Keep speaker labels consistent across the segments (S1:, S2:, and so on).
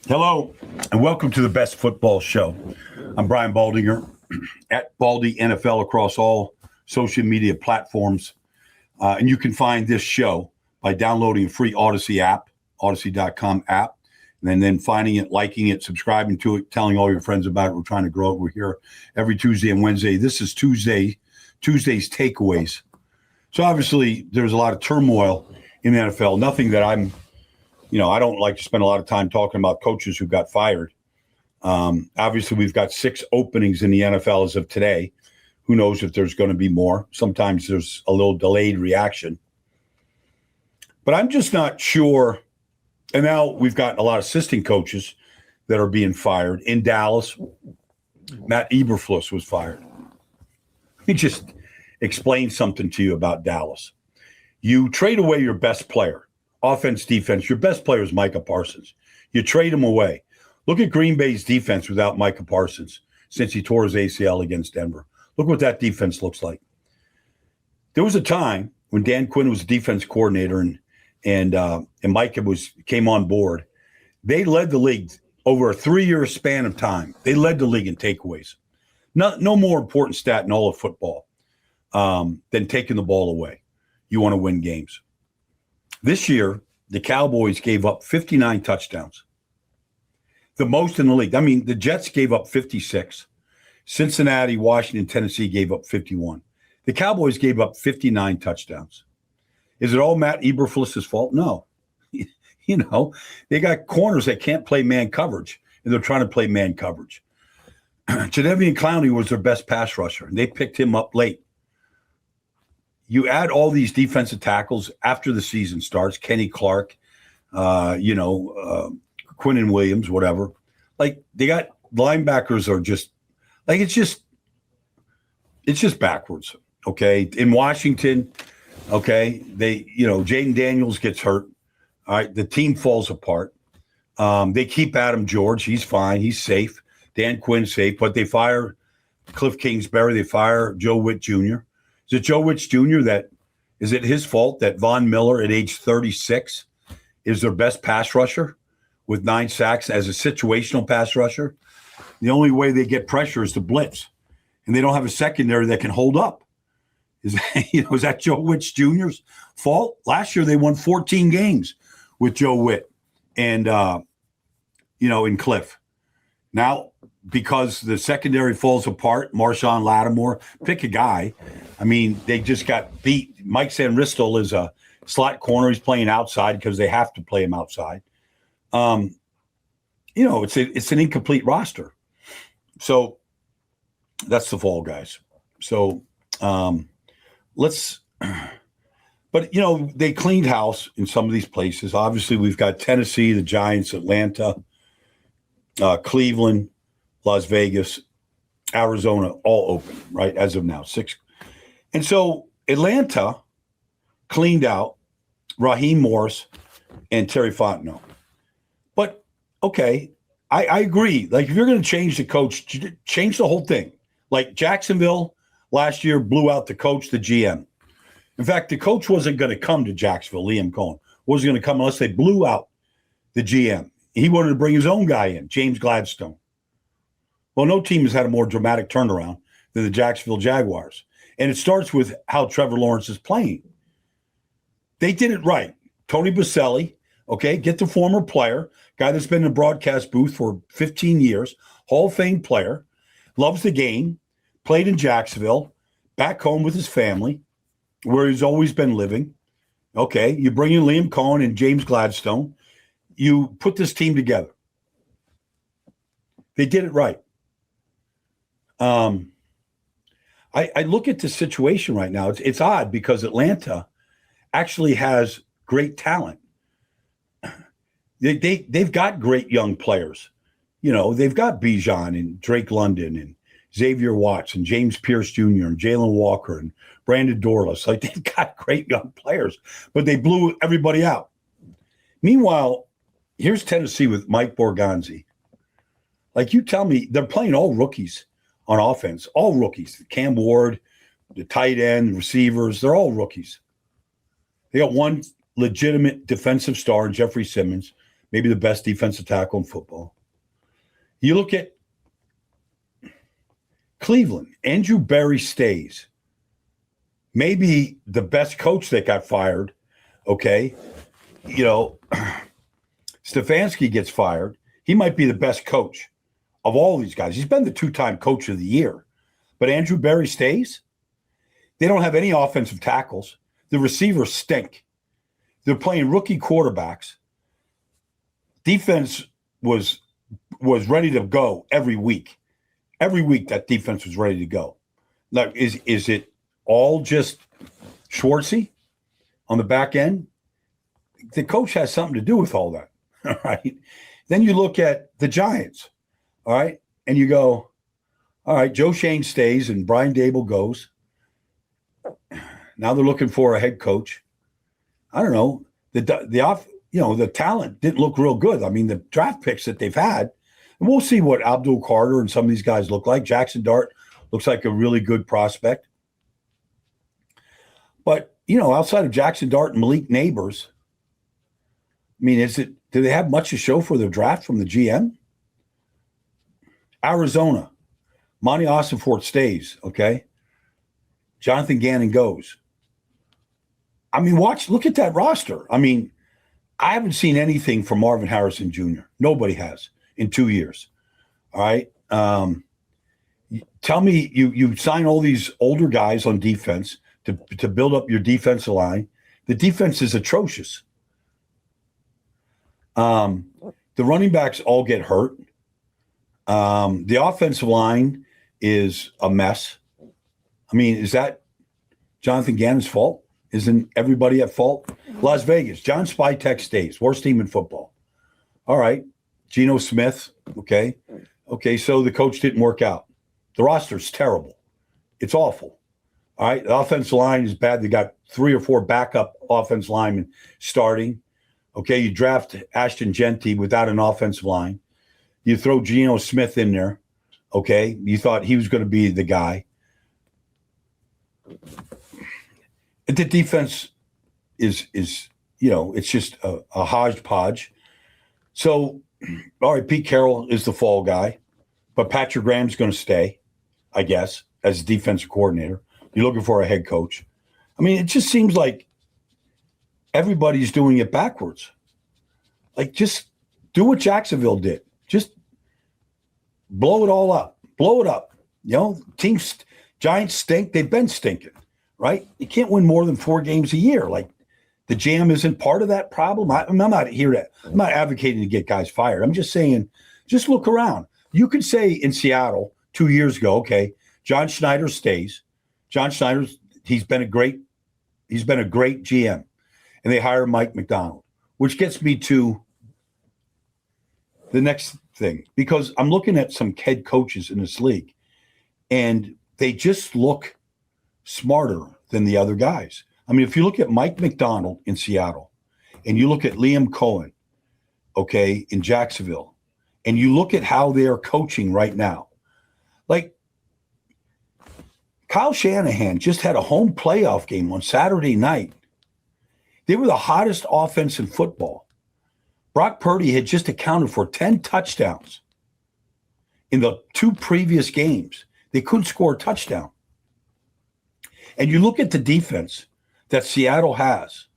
S1: Hello, and welcome to the Best Football Show. I'm Brian Baldinger at Baldy NFL across all social media platforms. And you can find this show by downloading a free Odyssey app, odyssey.com app, and then finding it, liking it, subscribing to it, telling all your friends about it. We're trying to grow it. We're here every Tuesday and Wednesday. This is Tuesday's takeaways. So obviously there's a lot of turmoil in the NFL. Nothing that I don't like to spend a lot of time talking about coaches who got fired. Obviously, we've got 6 openings in the NFL as of today. Who knows if there's going to be more? Sometimes there's a little delayed reaction. But I'm just not sure. And now we've got a lot of assistant coaches that are being fired. In Dallas, Matt Eberflus was fired. Let me just explain something to you about Dallas. You trade away your best player. Offense, defense, your best player is Micah Parsons. You trade him away. Look at Green Bay's defense without Micah Parsons since he tore his ACL against Denver. Look what that defense looks like. There was a time when Dan Quinn was the defense coordinator and Micah came on board. They led the league over a 3-year span of time. They led the league in takeaways. No more important stat in all of football than taking the ball away. You want to win games. This year, the Cowboys gave up 59 touchdowns, the most in the league. I mean, the Jets gave up 56. Cincinnati, Washington, Tennessee gave up 51. The Cowboys gave up 59 touchdowns. Is it all Matt Eberflus's fault? No. They got corners that can't play man coverage, and they're trying to play man coverage. Jadeveon Clowney was their best pass rusher, and they picked him up late. You add all these defensive tackles after the season starts, Kenny Clark, Quinnen Williams, whatever. Like, they got linebackers are just like, it's just backwards. Okay. In Washington, okay, Jaden Daniels gets hurt. All right. The team falls apart. They keep Adam George. He's fine. He's safe. Dan Quinn's safe, but they fire Cliff Kingsbury. They fire Joe Witt Jr. Is it Joe Witt Jr. Is it his fault that Von Miller at age 36 is their best pass rusher with 9 sacks as a situational pass rusher? The only way they get pressure is to blitz, and they don't have a secondary that can hold up. Is that Joe Witt Jr.'s fault? Last year they won 14 games with Joe Witt and in Cliff. Now, because the secondary falls apart, Marshawn Lattimore, pick a guy. I mean, they just got beat. Mike Sanristel is a slot corner. He's playing outside because they have to play him outside. It's an incomplete roster. So that's the fall, guys. So they cleaned house in some of these places. Obviously, we've got Tennessee, the Giants, Atlanta, Cleveland, Las Vegas, Arizona, all open, right, as of now, 6. And so Atlanta cleaned out Raheem Morris and Terry Fontenot. But, okay, I agree. Like, if you're going to change the coach, change the whole thing. Like, Jacksonville last year blew out the coach, the GM. In fact, the coach wasn't going to come to Jacksonville, Liam Coen. Wasn't going to come unless they blew out the GM. He wanted to bring his own guy in, James Gladstone. Well, no team has had a more dramatic turnaround than the Jacksonville Jaguars. And it starts with how Trevor Lawrence is playing. They did it right. Tony Baselli, okay, get the former player, guy that's been in the broadcast booth for 15 years, Hall of Fame player, loves the game, played in Jacksonville, back home with his family, where he's always been living. Okay, you bring in Liam Coen and James Gladstone. You put this team together. They did it right. I look at the situation right now. It's odd because Atlanta actually has great talent. They've got great young players. They've got Bijan and Drake London and Xavier Watts and James Pierce Jr. and Jalen Walker and Brandon Dorlus. Like, they've got great young players, but they blew everybody out. Meanwhile, here's Tennessee with Mike Borgonzi. Like, you tell me, they're playing all rookies on offense, all rookies. Cam Ward, the tight end, receivers, they're all rookies. They got one legitimate defensive star, Jeffrey Simmons, maybe the best defensive tackle in football. You look at Cleveland, Andrew Berry stays. Maybe the best coach that got fired, okay? Stefanski gets fired. He might be the best coach of all these guys. He's been the 2-time coach of the year. But Andrew Berry stays. They don't have any offensive tackles. The receivers stink. They're playing rookie quarterbacks. Defense was ready to go every week. Every week that defense was ready to go. Now, is it all just Schwartzy on the back end? The coach has something to do with all that. All right. Then you look at the Giants. All right. And you go, all right, Joe Shane stays and Brian Dable goes. Now they're looking for a head coach. I don't know. The talent didn't look real good. I mean, the draft picks that they've had, and we'll see what Abdul Carter and some of these guys look like. Jackson Dart looks like a really good prospect. But, outside of Jackson Dart and Malik Neighbors, I mean, do they have much to show for their draft from the GM? Arizona, Monty Ossenfort stays, okay? Jonathan Gannon goes. I mean, look at that roster. I mean, I haven't seen anything from Marvin Harrison Jr. Nobody has in 2 years. All right. Tell me you sign all these older guys on defense to build up your defensive line. The defense is atrocious. The running backs all get hurt. The offensive line is a mess. I mean, is that Jonathan Gannon's fault? Isn't everybody at fault? Las Vegas, John Spytek stays. Worst team in football. All right. Geno Smith. Okay. Okay, so the coach didn't work out. The roster's terrible. It's awful. All right. The offensive line is bad. They got 3 or 4 backup offensive linemen starting. Okay, you draft Ashton Genty without an offensive line. You throw Geno Smith in there. Okay, you thought he was going to be the guy. The defense is it's just a hodgepodge. So, all right, Pete Carroll is the fall guy, but Patrick Graham's going to stay, I guess, as defensive coordinator. You're looking for a head coach. I mean, it just seems like everybody's doing it backwards. Like, just do what Jacksonville did. Just blow it all up. Blow it up. Giants stink. They've been stinking. Right? You can't win more than 4 games a year. Like, the jam isn't part of that problem. I'm not here I'm not advocating to get guys fired. I'm just saying, just look around. You could say in Seattle 2 years ago, okay, John Schneider stays. John Schneider, he's been a great GM. And they hire Mike McDonald, which gets me to the next thing, because I'm looking at some head coaches in this league, and they just look smarter than the other guys. I mean, if you look at Mike McDonald in Seattle, and you look at Liam Coen, okay, in Jacksonville, and you look at how they are coaching right now, like Kyle Shanahan just had a home playoff game on Saturday night. They were the hottest offense in football. Brock Purdy had just accounted for 10 touchdowns in the 2 previous games. They couldn't score a touchdown. And you look at the defense that Seattle has.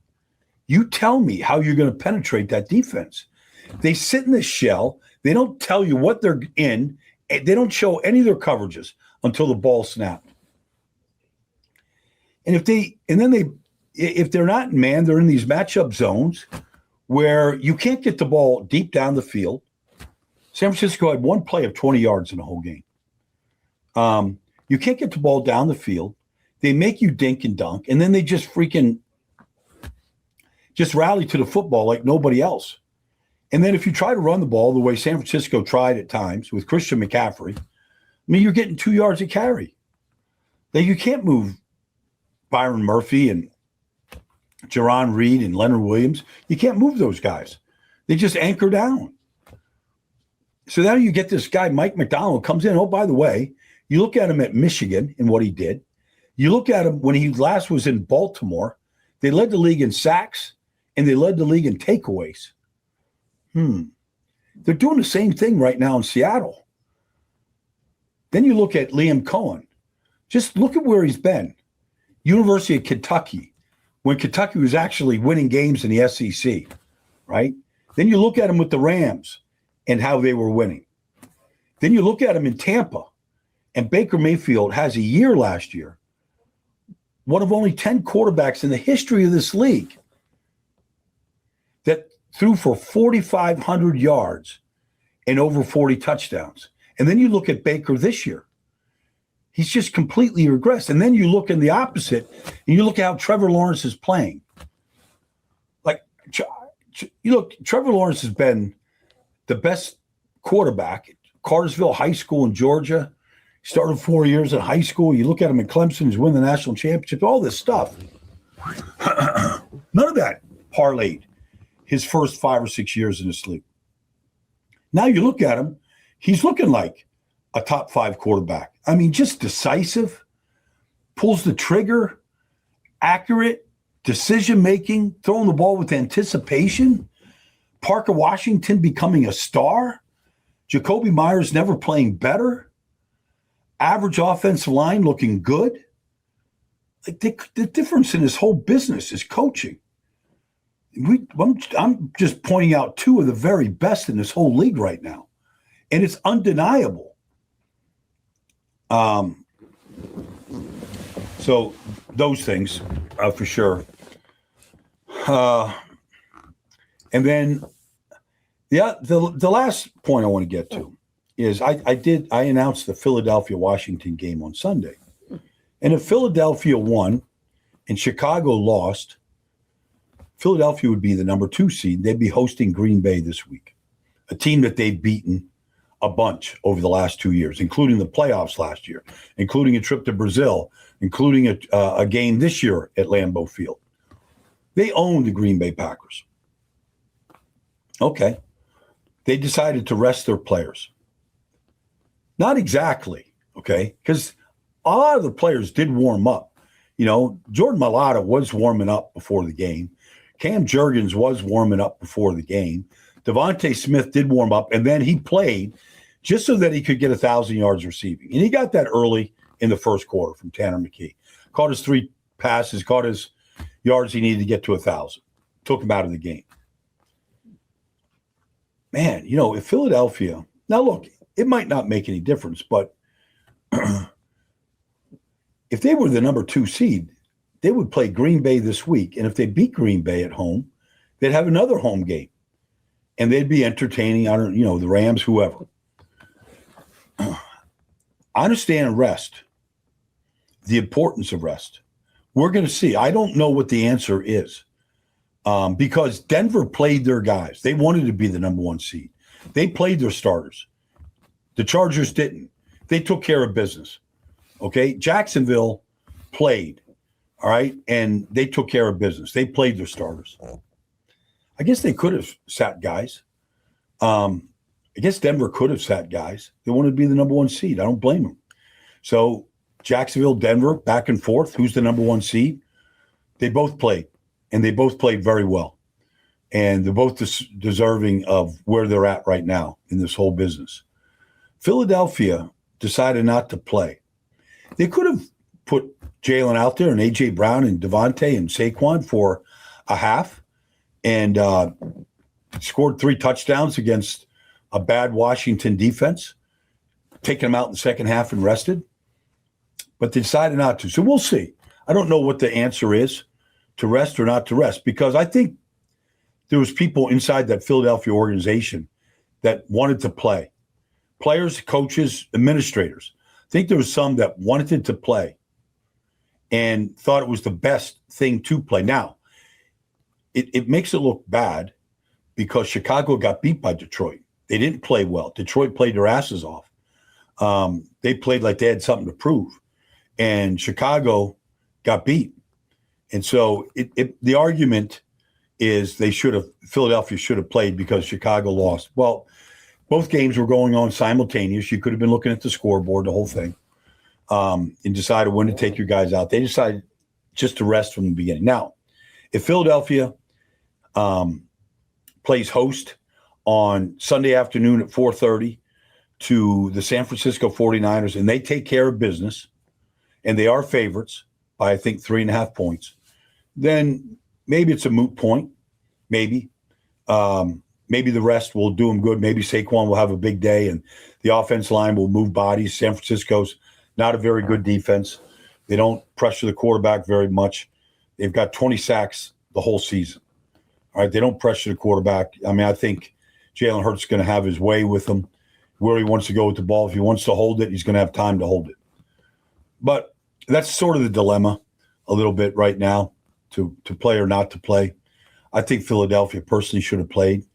S1: You tell me how you're going to penetrate that defense. They sit in the shell. They don't tell you what they're in. They don't show any of their coverages until the ball snapped. And if they're not in man, they're in these matchup zones where you can't get the ball deep down the field. San Francisco had 1 play of 20 yards in the whole game. You can't get the ball down the field. They make you dink and dunk, and then they just rally to the football like nobody else. And then if you try to run the ball the way San Francisco tried at times with Christian McCaffrey, I mean, you're getting 2 yards a carry. You can't move Byron Murphy and Jerron Reed and Leonard Williams. You can't move those guys. They just anchor down. So now you get this guy, Mike McDonald, comes in. Oh, by the way, you look at him at Michigan and what he did. You look at him when he last was in Baltimore. They led the league in sacks, and they led the league in takeaways. They're doing the same thing right now in Seattle. Then you look at Liam Coen. Just look at where he's been. University of Kentucky, when Kentucky was actually winning games in the SEC, right? Then you look at him with the Rams and how they were winning. Then you look at him in Tampa, and Baker Mayfield has a year last year, one of only 10 quarterbacks in the history of this league that threw for 4,500 yards and over 40 touchdowns. And then you look at Baker this year. He's just completely regressed. And then you look in the opposite, and you look at how Trevor Lawrence is playing. Like, you look, Trevor Lawrence has been the best quarterback at Cartersville High School in Georgia. He started 4 years in high school. You look at him at Clemson, he's winning the national championship, all this stuff. None of that parlayed his first 5 or 6 years in this league. Now you look at him, he's looking like a top 5 quarterback. I mean, just decisive, pulls the trigger, accurate, decision-making, throwing the ball with anticipation. Parker Washington becoming a star. Jacoby Myers never playing better. Average offensive line looking good. Like the difference in this whole business is coaching. I'm just pointing out 2 of the very best in this whole league right now. And it's undeniable. So those things for sure. And then the last point I want to get to is I announced the Philadelphia-Washington game on Sunday. And if Philadelphia won and Chicago lost, Philadelphia would be the number 2 seed. They'd be hosting Green Bay this week, a team that they've beaten a bunch over the last 2 years, including the playoffs last year, including a trip to Brazil, including a game this year at Lambeau Field. They own the Green Bay Packers. Okay. They decided to rest their players. Not exactly, okay, because a lot of the players did warm up. You know, Jordan Mailata was warming up before the game. Cam Jurgens was warming up before the game. Devontae Smith did warm up, and then he played just so that he could get 1,000 yards receiving. And he got that early in the first quarter from Tanner McKee. Caught his 3 passes, caught his yards he needed to get to 1,000. Took him out of the game. Man, you know, if Philadelphia – now, look, it might not make any difference, but if they were the number 2 seed, they would play Green Bay this week. And if they beat Green Bay at home, they'd have another home game. And they'd be entertaining, the Rams, whoever. I understand rest, the importance of rest. We're going to see. I don't know what the answer is because Denver played their guys. They wanted to be the number 1 seed. They played their starters. The Chargers didn't. They took care of business. Okay? Jacksonville played, all right? And they took care of business. They played their starters. I guess they could have sat guys. I guess Denver could have sat guys. They wanted to be the number 1 seed. I don't blame them. So Jacksonville, Denver, back and forth. Who's the number 1 seed? They both played, and they both played very well. And they're both deserving of where they're at right now in this whole business. Philadelphia decided not to play. They could have put Jalen out there and A.J. Brown and Devontae and Saquon for a half and scored 3 touchdowns against a bad Washington defense, taking them out in the second half and rested. But they decided not to. So we'll see. I don't know what the answer is to rest or not to rest because I think there was people inside that Philadelphia organization that wanted to play. Players, coaches, administrators. I think there was some that wanted to play and thought it was the best thing to play. Now, it makes it look bad because Chicago got beat by Detroit. They didn't play well. Detroit played their asses off. They played like they had something to prove. And Chicago got beat. And so the argument is Philadelphia should have played because Chicago lost. Well, both games were going on simultaneous. You could have been looking at the scoreboard, the whole thing, and decided when to take your guys out. They decided just to rest from the beginning. Now, if Philadelphia plays host on Sunday afternoon at 4:30 to the San Francisco 49ers, and they take care of business, and they are favorites by, I think, 3.5 points, then maybe it's a moot point. Maybe. Maybe the rest will do them good. Maybe Saquon will have a big day, and the offense line will move bodies. San Francisco's not a very good defense. They don't pressure the quarterback very much. They've got 20 sacks the whole season. All right, they don't pressure the quarterback. I mean, I think Jalen Hurts is going to have his way with them, where he wants to go with the ball. If he wants to hold it, he's going to have time to hold it. But that's sort of the dilemma a little bit right now, to play or not to play. I think Philadelphia personally should have played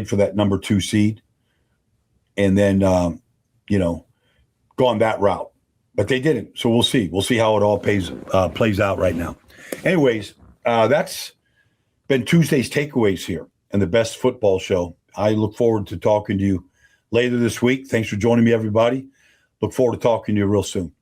S1: for that number 2 seed, and then, gone that route. But they didn't, so we'll see. We'll see how it all plays out right now. Anyways, that's been Tuesday's takeaways here and the Best Football Show. I look forward to talking to you later this week. Thanks for joining me, everybody. Look forward to talking to you real soon.